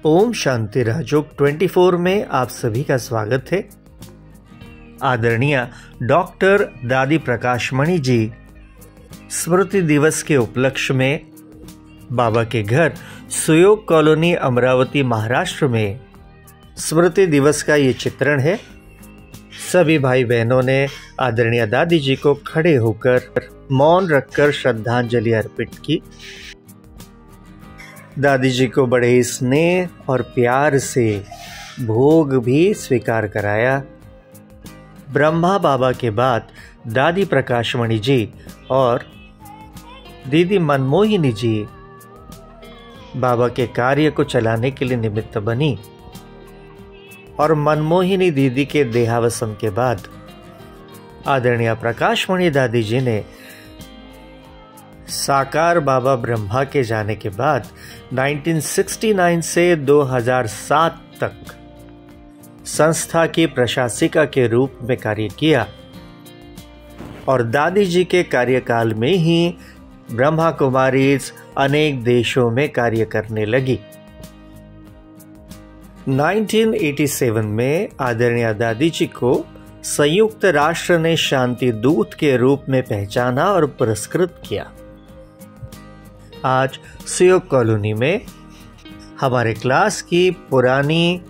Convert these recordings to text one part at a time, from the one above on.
ओम शांति राजयोग 24 में आप सभी का स्वागत है। आदरणीय डॉक्टर दादी प्रकाशमणि जी स्मृति दिवस के उपलक्ष्य में बाबा के घर सुयोग कॉलोनी अमरावती महाराष्ट्र में स्मृति दिवस का ये चित्रण है। सभी भाई बहनों ने आदरणीय दादी जी को खड़े होकर मौन रखकर श्रद्धांजलि अर्पित की। दादी जी को बड़े ही स्नेह और प्यार से भोग भी स्वीकार कराया। ब्रह्मा बाबा के बाद दादी प्रकाशमणि जी और दीदी मनमोहिनी जी बाबा के कार्य को चलाने के लिए निमित्त बनी और मनमोहिनी दीदी के देहावसान के बाद आदरणीय प्रकाशमणि दादी जी ने साकार बाबा ब्रह्मा के जाने के बाद 1969 से 2007 तक संस्था की प्रशासिका के रूप में कार्य किया और दादी जी के कार्यकाल में ही ब्रह्मा कुमारीज अनेक देशों में कार्य करने लगी। 1987 में आदरणीय दादी जी को संयुक्त राष्ट्र ने शांति दूत के रूप में पहचाना और पुरस्कृत किया। आज सुयोग कॉलोनी में हमारे क्लास की पुरानी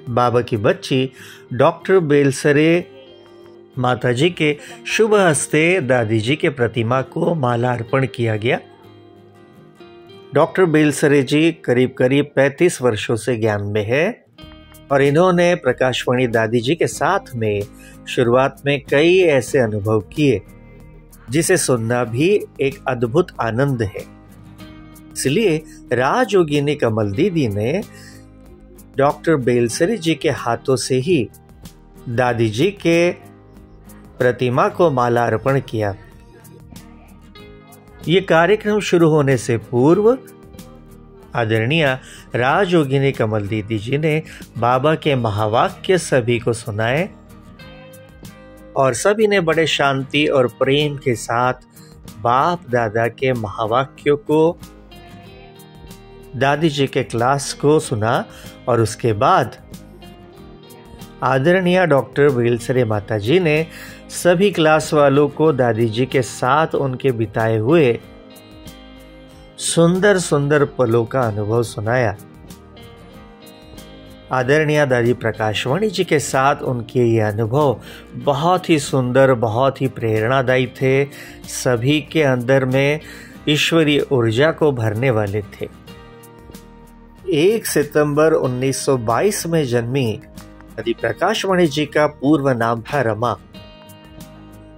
बाबा की बच्ची डॉक्टर बेलसरे माताजी के शुभ हस्ते दादी जी के प्रतिमा को माला अर्पण किया गया। डॉक्टर बेलसरे जी करीब 35 वर्षों से ज्ञान में है और इन्होंने प्रकाशमणि दादी जी के साथ में शुरुआत में कई ऐसे अनुभव किए जिसे सुनना भी एक अद्भुत आनंद है। इसलिए राजयोगिनी कमल दीदी ने डॉक्टर बेलसरे जी के हाथों से ही दादी जी के प्रतिमा को माला अर्पण किया। ये कार्यक्रम शुरू होने से पूर्व आदरणीय राजयोगिनी कमल दीदी जी ने बाबा के महावाक्य सभी को सुनाए और सभी ने बड़े शांति और प्रेम के साथ बाप दादा के महावाक्यों को दादी जी के क्लास को सुना और उसके बाद आदरणीय डॉक्टर बेलसरे माता जी ने सभी क्लास वालों को दादी जी के साथ उनके बिताए हुए सुंदर सुंदर पलों का अनुभव सुनाया। आदरणीय दादी प्रकाशमणि जी के साथ उनके ये अनुभव बहुत ही सुंदर, बहुत ही प्रेरणादायी थे। सभी के अंदर में ईश्वरीय ऊर्जा को भरने वाले थे। 1 सितंबर 1922 में जन्मी दादी प्रकाशमणि जी का पूर्व नाम था रमा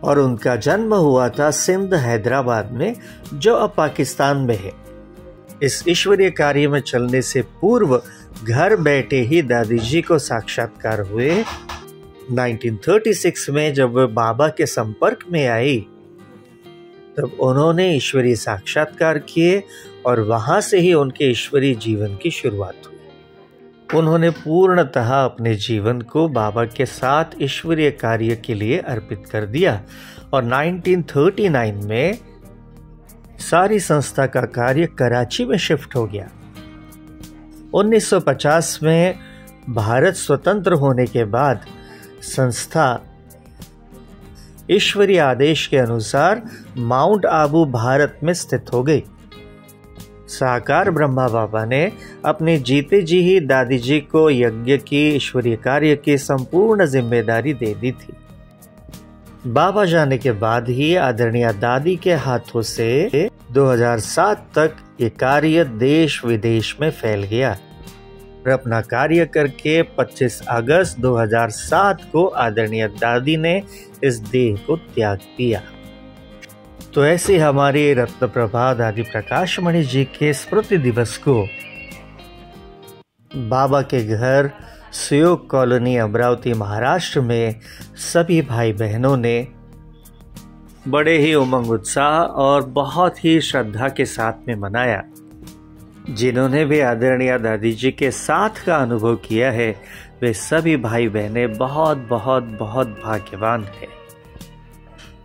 और उनका जन्म हुआ था सिंध हैदराबाद में, जो अब पाकिस्तान में है। इस ईश्वरीय कार्य में चलने से पूर्व घर बैठे ही दादी जी को साक्षात्कार हुए। 1936 में जब वे बाबा के संपर्क में आई तब उन्होंने ईश्वरीय साक्षात्कार किए और वहां से ही उनके ईश्वरीय जीवन की शुरुआत हुई। उन्होंने पूर्णतः अपने जीवन को बाबा के साथ ईश्वरीय कार्य के लिए अर्पित कर दिया और 1939 में सारी संस्था का कार्य कराची में शिफ्ट हो गया। 1950 में भारत स्वतंत्र होने के बाद संस्था ईश्वरीय आदेश के अनुसार माउंट आबू भारत में स्थित हो गई। साकार ब्रह्मा बाबा ने अपने जीते जी ही दादी जी को यज्ञ की ईश्वरीय कार्य की संपूर्ण जिम्मेदारी दे दी थी। बाबा जाने के बाद ही आदरणीय दादी के हाथों से 2007 तक ये कार्य देश विदेश में फैल गया और अपना कार्य करके 25 अगस्त 2007 को आदरणीय दादी ने इस देह को त्याग दिया। तो ऐसे हमारे रत्न प्रभा दादी प्रकाशमणि जी के स्मृति दिवस को बाबा के घर सुयोग कॉलोनी अमरावती महाराष्ट्र में सभी भाई बहनों ने बड़े ही उमंग उत्साह और बहुत ही श्रद्धा के साथ में मनाया। जिन्होंने भी आदरणीय दादी जी के साथ का अनुभव किया है वे सभी भाई बहनें बहुत बहुत बहुत भाग्यवान हैं।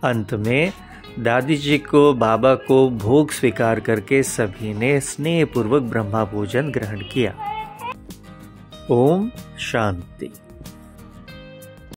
अंत में दादी जी को बाबा को भोग स्वीकार करके सभी ने स्नेहपूर्वक ब्रह्मा भोजन ग्रहण किया। ओम शांति।